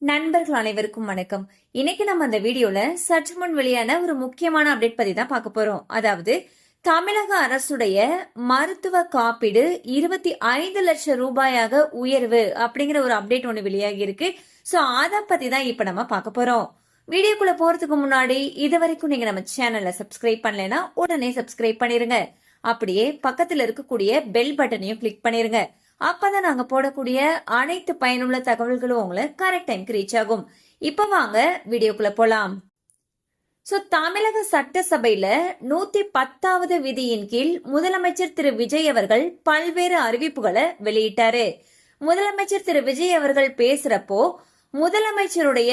நண்பர்கள் அனைவருக்கும் வணக்கம். இன்னைக்கு நம்ம அந்த வீடியோல சற்று முன் வெளியான ஒரு முக்கியமான அப்டேட் பத்தி தான் பார்க்க போறோம். அதாவது தமிழக அரசுடைய மருத்துவ காப்பீடு 25 லட்சம் ரூபாயாக உயர்வு அப்படிங்கிற ஒரு அப்டேட் ஒன்று வெளியாகி இருக்கு. சோ அத பத்தி தான் இப்ப நம்ம பார்க்க போறோம். வீடியோக்குள்ள போறதுக்கு முன்னாடி இது வரைக்கும் நீங்க நம்ம சேனலை சப்ஸ்கிரைப் பண்ணலைன்னா உடனே சப்ஸ்கிரைப் பண்ணிருங்க. அப்படியே பக்கத்துல இருக்கக்கூடிய பெல் பட்டனையும் கிளிக் பண்ணிருங்க. அப்பதான் நாங்க போடக்கூடிய அனைத்து பயனுள்ள தகவல்களும் உங்களை கரெக்ட் டைம்க்கு ரீச் ஆகும். இப்ப வாங்க வீடியோக்குள்ள போலாம். சோ தமிழக சட்டசபையில 110வது விதியின் கீழ் முதலமைச்சர் திரு விஜய் அவர்கள் பல்வேறு அறிவிப்புகளை வெளியிட்டாரு. முதலமைச்சர் திரு விஜய் அவர்கள் பேசுறப்போ முதலமைச்சருடைய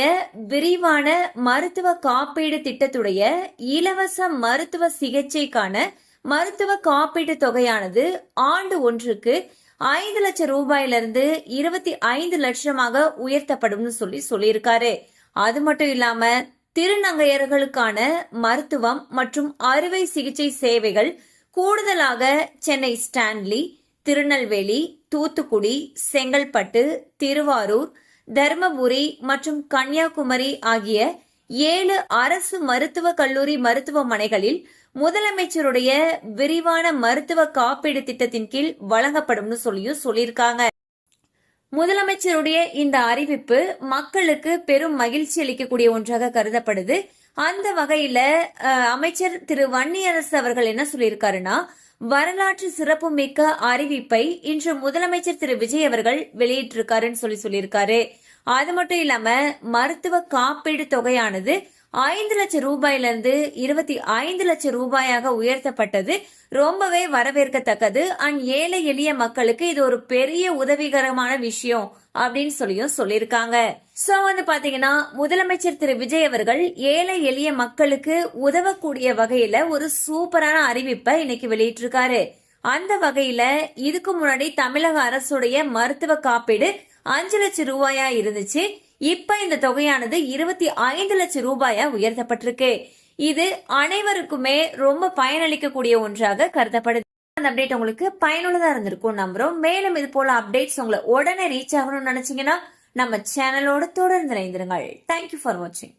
விரிவான மருத்துவ காப்பீடு திட்டத்துடைய இலவச மருத்துவ சிகிச்சைக்கான மருத்துவ காப்பீட்டு தொகையானது ஆண்டு ஒன்றுக்கு 5 லட்சம் ரூபாயிலிருந்து 25 லட்சமாக உயர்த்தப்படும் சொல்லியிருக்காரு. அது மட்டும் இல்லாம திருநங்கையர்களுக்கான மருத்துவம் மற்றும் அறுவை சிகிச்சை சேவைகள் கூடுதலாக சென்னை ஸ்டான்லி, திருநெல்வேலி, தூத்துக்குடி, செங்கல்பட்டு, திருவாரூர், தர்மபுரி மற்றும் கன்னியாகுமரி ஆகிய 7 அரசு மருத்துவக் கல்லூரி மருத்துவமனைகளில் முதலமைச்சருடைய விரிவான மருத்துவ காப்பீடு திட்டத்தின் கீழ் வழங்கப்படும் சொல்லியிருக்காங்க. முதலமைச்சருடைய இந்த அறிவிப்பு மக்களுக்கு பெரும் மகிழ்ச்சி அளிக்கக்கூடிய ஒன்றாக கருதப்படுது. அந்த வகையில அமைச்சர் திரு வன்னியரசு அவர்கள் என்ன சொல்லியிருக்காருன்னா, வரலாற்று சிறப்புமிக்க அறிவிப்பை இன்று முதலமைச்சர் திரு விஜய் அவர்கள் வெளியிட்டிருக்காருன்னு சொல்லியிருக்காரு. அது மட்டும் இல்லாம மருத்துவ காப்பீடு தொகையானது 5 லட்சம் ரூபாயிலிருந்து 25 லட்சம் ரூபாயாக உயர்த்தப்பட்டது ரொம்பவே வரவேற்கத்தக்கது. அண்ட் ஏழை எளிய மக்களுக்கு இது ஒரு பெரிய உதவிகரமான விஷயம் அப்படின்னு சொல்லியிருக்காங்க. சோ பாத்தீங்கன்னா முதலமைச்சர் திரு விஜய் அவர்கள் ஏழை எளிய மக்களுக்கு உதவக்கூடிய வகையில ஒரு சூப்பரான அறிவிப்பை இன்னைக்கு வெளியிட்டிருக்காரு. அந்த வகையில இதுக்கு முன்னாடி தமிழக அரசுடைய மருத்துவ காப்பீடு 5 லட்சம் ரூபாயா இருந்துச்சு. இப்ப இந்த தொகையானது 25 லட்சம் ரூபாயா உயர்த்தப்பட்டிருக்கு. இது அனைவருக்குமே ரொம்ப பயனளிக்கக்கூடிய ஒன்றாக கருதப்படுது. அந்த அப்டேட் உங்களுக்கு பயனுள்ளதா இருந்திருக்கும் நம்புறோம். மேலும் இது போல அப்டேட்ஸ் உங்களை உடனே ரீச் ஆகணும்னு நினைச்சீங்கன்னா நம்ம சேனலோட தொடர்ந்து இணைந்திருங்கள். தேங்க்யூ ஃபார் வாட்சிங்.